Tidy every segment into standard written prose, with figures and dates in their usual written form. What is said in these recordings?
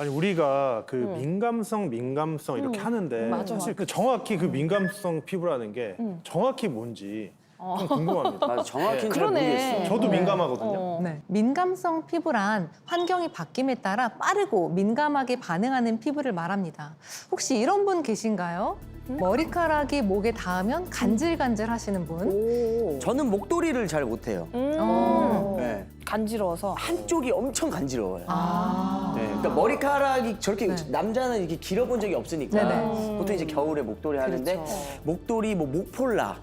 아니 우리가 그 민감성 이렇게 하는데 맞아, 사실 그 정확히 그 민감성 피부라는 게 정확히 뭔지 좀 궁금합니다. 맞아, 정확히는 잘 그러네. 모르겠어요. 저도 민감하거든요. 네, 민감성 피부란 환경이 바뀜에 따라 빠르고 민감하게 반응하는 피부를 말합니다. 혹시 이런 분 계신가요? 머리카락이 목에 닿으면 간질간질 하시는 분? 오. 저는 목도리를 잘 못해요. 어. 네. 간지러워서. 한쪽이 엄청 간지러워요. 아. 네. 그러니까 머리카락이 저렇게 네. 남자는 이렇게 길어본 적이 없으니까 네네. 보통 이제 겨울에 목도리 하는데 그렇죠. 목도리, 뭐 목폴라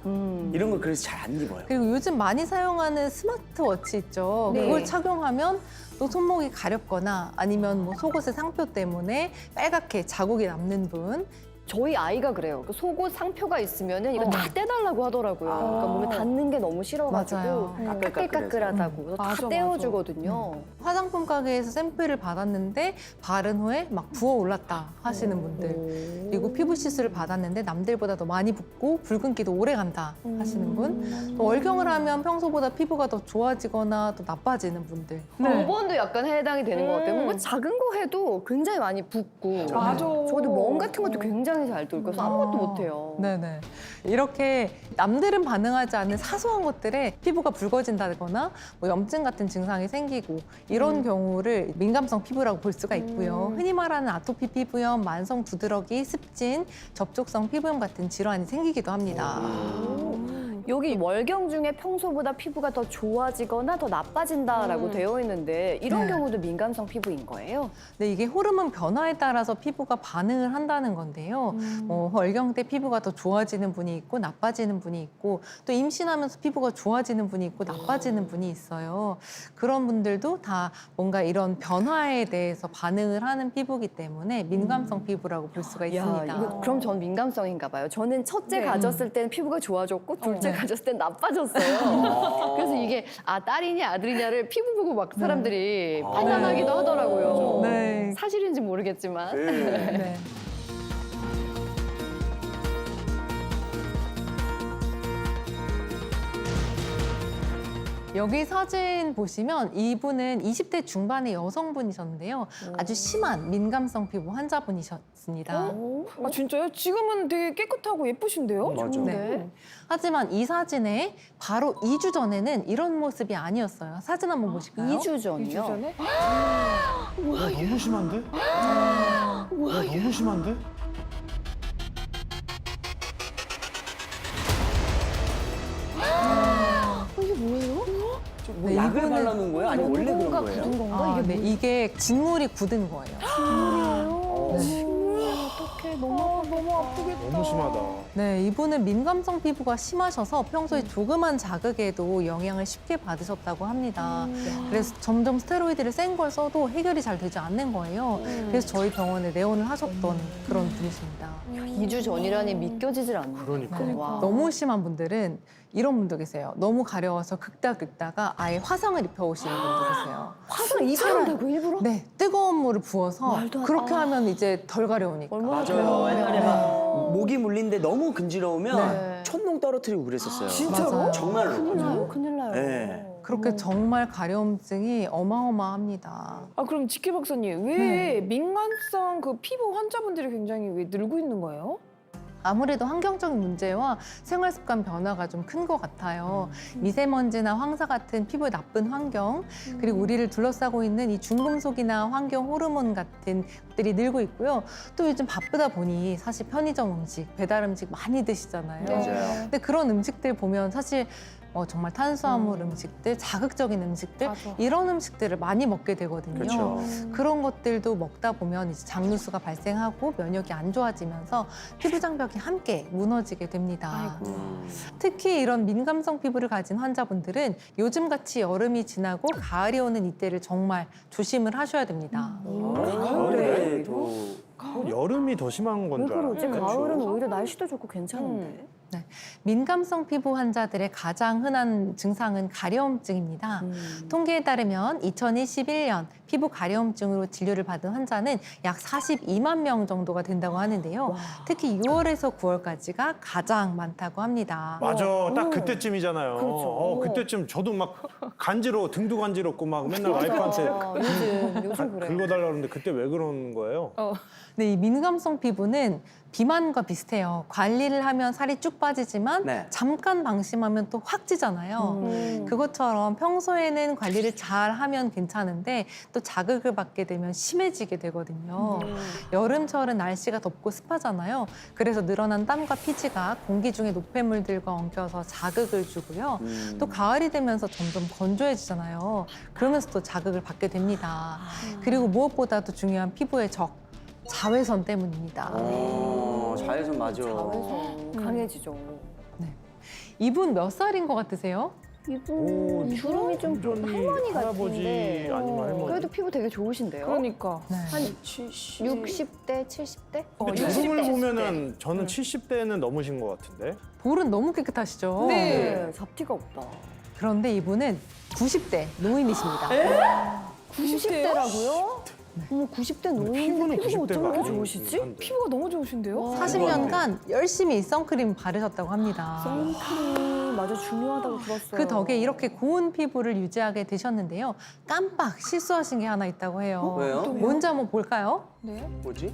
이런 거 그래서 잘 안 입어요. 그리고 요즘 많이 사용하는 스마트워치 있죠. 네. 그걸 착용하면 또 손목이 가렵거나 아니면 뭐 속옷의 상표 때문에 빨갛게 자국이 남는 분. 저희 아이가 그래요. 그 속옷 상표가 있으면은 이거 다 떼달라고 하더라고요. 그러니까 몸에 닿는 게 너무 싫어가지고 맞아요. 까끌까끌하다고 그래서 맞아, 다 떼어주거든요. 화장품 가게에서 샘플을 받았는데 바른 후에 막 부어 올랐다 하시는 분들. 그리고 피부 시술을 받았는데 남들보다 더 많이 붓고 붉은기도 오래 간다 하시는 분. 또 월경을 하면 평소보다 피부가 더 좋아지거나 또 나빠지는 분들. 모번도 약간 해당이 되는 것 같아요. 뭔가 작은 거 해도 굉장히 많이 붓고. 맞아. 저도 멍 같은 것도 굉장히 잘 돌고 그래서 아무것도 못해요. 네네. 이렇게 남들은 반응하지 않는 사소한 것들에 피부가 붉어진다거나 뭐 염증 같은 증상이 생기고 이런 경우를 민감성 피부라고 볼 수가 있고요. 흔히 말하는 아토피 피부염, 만성 두드러기, 습진, 접촉성 피부염 같은 질환이 생기기도 합니다. 여기 월경 중에 평소보다 피부가 더 좋아지거나 더 나빠진다라고 되어 있는데 이런 네. 경우도 민감성 피부인 거예요? 네, 이게 호르몬 변화에 따라서 피부가 반응을 한다는 건데요. 월경 때 피부가 더 좋아지는 분이 있고 나빠지는 분이 있고 또 임신하면서 피부가 좋아지는 분이 있고 나빠지는 분이 있어요. 그런 분들도 다 뭔가 이런 변화에 대해서 반응을 하는 피부이기 때문에 민감성 피부라고 볼 수가 있습니다. 이거 그럼 전 민감성인가 봐요. 저는 첫째 가졌을 때는 피부가 좋아졌고 둘째 가졌을 땐 나빠졌어요. 그래서 이게 딸이냐 아들이냐를 피부 보고 막 사람들이 판단하기도 하더라고요. 네. 사실인지 모르겠지만. 네. 여기 사진 보시면 이분은 20대 중반의 여성분이셨는데요. 아주 심한 민감성 피부 환자분이셨습니다. 아 진짜요? 지금은 되게 깨끗하고 예쁘신데요? 맞아. 네. 하지만 이 사진에 바로 2주 전에는 이런 모습이 아니었어요. 사진 한번 보실까요? 2주 전이요? 2주 전에? 너무 심한데? 와, 너무 심한데? 뭐 네, 약을 이거는 발라놓은 거예요? 아니 원래 그런 뭔가 거예요? 굳은 건가? 아, 이게 네, 이게 직물이 굳은 거예요. 어떡해. 너무 아프겠다. 너무 심하다. 네, 이분은 민감성 피부가 심하셔서 평소에 조그만 자극에도 영향을 쉽게 받으셨다고 합니다. 그래서 점점 스테로이드를 센 걸 써도 해결이 잘 되지 않는 거예요. 그래서 저희 병원에 내원을 하셨던 그런 분이십니다. 2주 전이라니 믿겨지질 않네요. 그러니까. 와. 너무 심한 분들은 이런 분도 계세요. 너무 가려워서 긁다가 아예 화상을 입혀오시는 분도 계세요. 화상 입혀한다고 일부러? 네, 뜨거운 물을 부어서 그렇게 하면 이제 덜 가려우니까. 얼마나 맞아요. 옛날에 막 네. 목이 물린데 너무 근지러우면 네. 촛농 떨어뜨리고 그랬었어요. 진짜로? 맞아요. 정말로. 큰일 나요. 큰일 나요. 네. 그렇게 정말 가려움증이 어마어마합니다. 아 그럼 지키 박사님 왜 민감성 그 피부 환자분들이 굉장히 왜 늘고 있는 거예요? 아무래도 환경적인 문제와 생활 습관 변화가 좀 큰 것 같아요. 미세먼지나 황사 같은 피부에 나쁜 환경, 그리고 우리를 둘러싸고 있는 이 중금속이나 환경 호르몬 같은 것들이 늘고 있고요. 또 요즘 바쁘다 보니 사실 편의점 음식, 배달 음식 많이 드시잖아요. 맞아요. 근데 그런 음식들 보면 사실 정말 탄수화물 음식들, 자극적인 음식들 맞아. 이런 음식들을 많이 먹게 되거든요. 그렇죠. 그런 것들도 먹다 보면 이제 장누수가 발생하고 면역이 안 좋아지면서 피부 장벽이 함께 무너지게 됩니다. 특히 이런 민감성 피부를 가진 환자분들은 요즘같이 여름이 지나고 가을이 오는 이때를 정말 조심을 하셔야 됩니다. 가을에도 여름이 더 심한 건 왜 줄 알아요. 그러지? 그렇죠. 가을은 오히려 날씨도 좋고 괜찮은데. 민감성 피부 환자들의 가장 흔한 증상은 가려움증입니다. 통계에 따르면 2021년 피부 가려움증으로 진료를 받은 환자는 약 42만 명 정도가 된다고 하는데요. 특히 6월에서 9월까지가 가장 많다고 합니다. 맞아, 딱 그때쯤이잖아요. 그렇죠. 그때쯤 저도 막 등도 간지럽고 막 맨날 와이프한테 요즘 그래. 긁어달라고 그러는데 그때 왜 그러는 거예요? 네, 이 민감성 피부는 비만과 비슷해요. 관리를 하면 살이 쭉 빠지지만 네. 잠깐 방심하면 또 확 찌잖아요. 그것처럼 평소에는 관리를 잘 하면 괜찮은데 또 자극을 받게 되면 심해지게 되거든요. 여름철은 날씨가 덥고 습하잖아요. 그래서 늘어난 땀과 피지가 공기 중에 노폐물들과 엉켜서 자극을 주고요. 또 가을이 되면서 점점 건조해지잖아요. 그러면서 또 자극을 받게 됩니다. 그리고 무엇보다도 중요한 피부의 적, 자외선 때문입니다. 자외선 맞아. 자외선 강해지죠. 이분 몇 살인 것 같으세요? 이분 주름이 좀 할머니 할아버지 같은데 아니면 할머니. 그래도 피부 되게 좋으신데요? 그러니까. 네. 한 60대, 70대? 근데 주름을 보면은 저는 70대는 넘으신 것 같은데. 볼은 너무 깨끗하시죠? 네, 잡티가 없다. 그런데 이분은 90대 노인이십니다. 90대라고요? 어머, 90대 노인인데 피부가 어쩜 이렇게 좋으시지? 피부가 너무 좋으신데요? 와. 40년간 열심히 선크림 바르셨다고 합니다. 선크림 맞아 중요하다고 들었어요. 그 덕에 이렇게 고운 피부를 유지하게 되셨는데요. 깜빡 실수하신 게 하나 있다고 해요. 왜요? 뭔지 한번 볼까요? 네. 뭐지?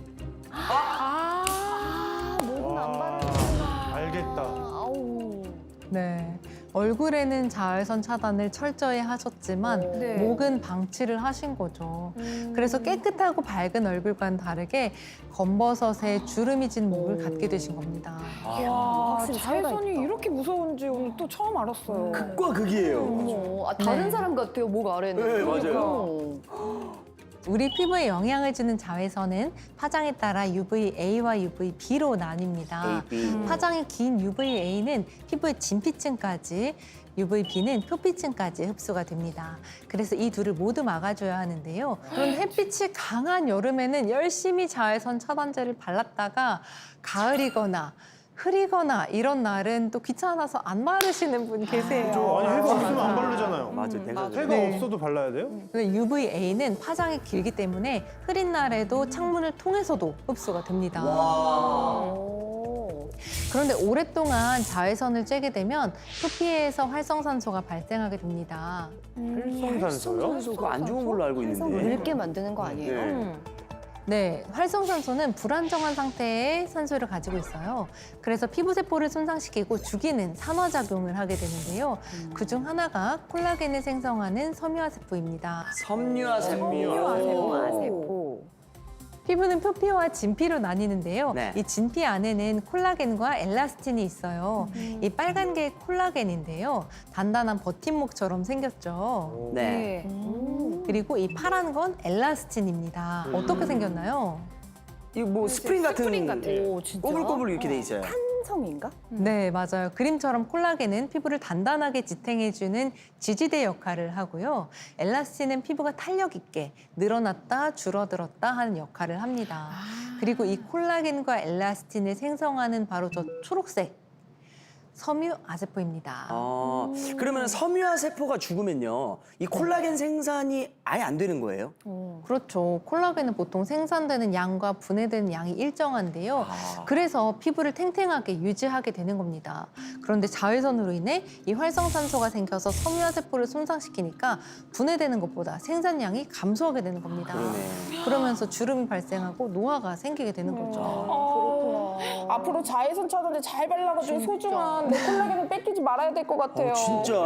목은 안 와, 바르는구나. 알겠다. 아우. 네. 얼굴에는 자외선 차단을 철저히 하셨지만 네. 목은 방치를 하신 거죠. 그래서 깨끗하고 밝은 얼굴과는 다르게 검버섯에 주름이 진 목을 갖게 되신 겁니다. 와, 확실히 차이가 자외선이 있다. 이렇게 무서운지 오늘 또 처음 알았어요. 극과 극이에요. 어머, 다른 네. 사람 같아요 목 아래는. 네, 맞아요. 그러니까. 우리 피부에 영향을 주는 자외선은 파장에 따라 UVA와 UVB로 나뉩니다. AB. 파장이 긴 UVA는 피부의 진피층까지, UVB는 표피층까지 흡수가 됩니다. 그래서 이 둘을 모두 막아줘야 하는데요. 그런데 햇빛이 강한 여름에는 열심히 자외선 차단제를 발랐다가 가을이거나 흐리거나 이런 날은 또 귀찮아서 안 바르시는 분 계세요. 아니 해가 없으면 안 바르잖아요. 맞아, 내가 해가 그래. 없어도 발라야 돼요? UVA는 파장이 길기 때문에 흐린 날에도 창문을 통해서도 흡수가 됩니다. 오. 그런데 오랫동안 자외선을 쬐게 되면 표피에서 활성산소가 발생하게 됩니다. 활성산소요? 그거 안 좋은 걸로 알고 활성 있는데. 늙게 만드는 거 아니에요? 네. 네, 활성산소는 불안정한 상태의 산소를 가지고 있어요. 그래서 피부세포를 손상시키고 죽이는 산화작용을 하게 되는데요. 그중 하나가 콜라겐을 생성하는 섬유화세포입니다. 섬유화세포. 섬유화세포. 피부는 표피와 진피로 나뉘는데요. 네. 이 진피 안에는 콜라겐과 엘라스틴이 있어요. 이 빨간 게 콜라겐인데요. 단단한 버팀목처럼 생겼죠. 네. 그리고 이 파란 건 엘라스틴입니다. 어떻게 생겼나요? 이거 뭐 스프링 같은 오, 진짜? 꼬불꼬불 이렇게 돼 있어요. 탄성인가? 네, 맞아요. 그림처럼 콜라겐은 피부를 단단하게 지탱해주는 지지대 역할을 하고요. 엘라스틴은 피부가 탄력 있게 늘어났다 줄어들었다 하는 역할을 합니다. 그리고 이 콜라겐과 엘라스틴을 생성하는 바로 저 초록색 섬유아세포입니다. 그러면 섬유화세포가 죽으면요, 이 콜라겐 생산이 아예 안 되는 거예요? 그렇죠. 콜라겐은 보통 생산되는 양과 분해되는 양이 일정한데요. 그래서 피부를 탱탱하게 유지하게 되는 겁니다. 그런데 자외선으로 인해 이 활성산소가 생겨서 섬유화세포를 손상시키니까 분해되는 것보다 생산량이 감소하게 되는 겁니다. 그러네. 그러면서 주름이 발생하고 노화가 생기게 되는 거죠. 그렇구나. 앞으로 자외선 차단제 잘 발라가지고 소중한 내 콜라겐을 뺏기지 말아야 될 것 같아요. 진짜.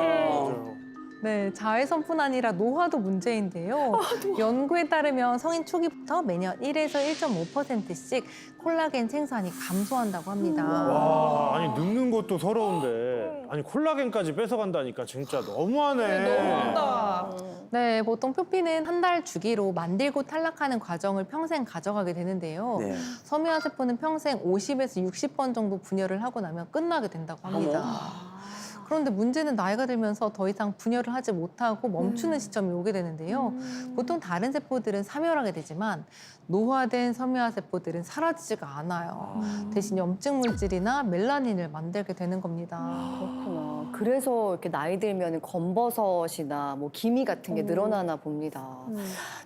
네, 자외선뿐 아니라 노화도 문제인데요. 연구에 따르면 성인 초기부터 매년 1에서 1.5%씩 콜라겐 생산이 감소한다고 합니다. 와, 아니 늙는 것도 서러운데 아니 콜라겐까지 뺏어간다니까 진짜 너무하네. 너무한다. 네, 보통 표피는 한 달 주기로 만들고 탈락하는 과정을 평생 가져가게 되는데요. 네. 섬유화세포는 평생 50에서 60번 정도 분열을 하고 나면 끝나게 된다고 합니다. 그런데 문제는 나이가 들면서 더 이상 분열을 하지 못하고 멈추는 시점이 오게 되는데요. 보통 다른 세포들은 사멸하게 되지만 노화된 섬유화 세포들은 사라지지가 않아요. 대신 염증 물질이나 멜라닌을 만들게 되는 겁니다. 그렇구나. 그래서 이렇게 나이 들면 검버섯이나 뭐 기미 같은 게 늘어나나 봅니다.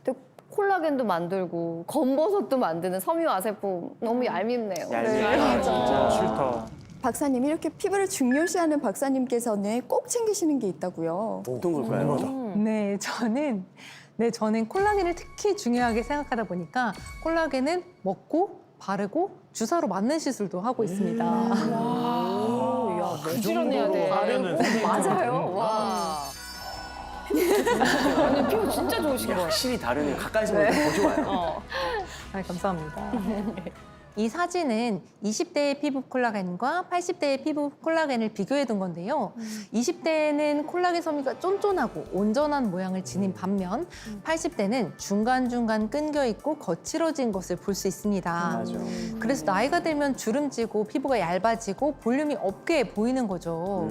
근데 콜라겐도 만들고 검버섯도 만드는 섬유화 세포 너무 얄밉네요. 얄밉다, 진짜. 싫다. 박사님, 이렇게 피부를 중요시하는 박사님께서는 꼭 챙기시는 게 있다고요. 어떤 걸까요? 네, 저는 콜라겐을 특히 중요하게 생각하다 보니까 콜라겐은 먹고 바르고 주사로 맞는 시술도 하고 있습니다. 오, 야, 부지런해야 돼. 하면은 맞아요. 와. 아니, 피부 진짜 좋으신 것 같아요. 확실히 다르네요. 가까이서 보면 더 좋아요. 아, 감사합니다. 이 사진은 20대의 피부 콜라겐과 80대의 피부 콜라겐을 비교해 둔 건데요. 20대에는 콜라겐 섬유가 쫀쫀하고 온전한 모양을 지닌 반면 80대는 중간중간 끊겨 있고 거칠어진 것을 볼 수 있습니다. 맞아. 그래서 나이가 들면 주름지고 피부가 얇아지고 볼륨이 없게 보이는 거죠.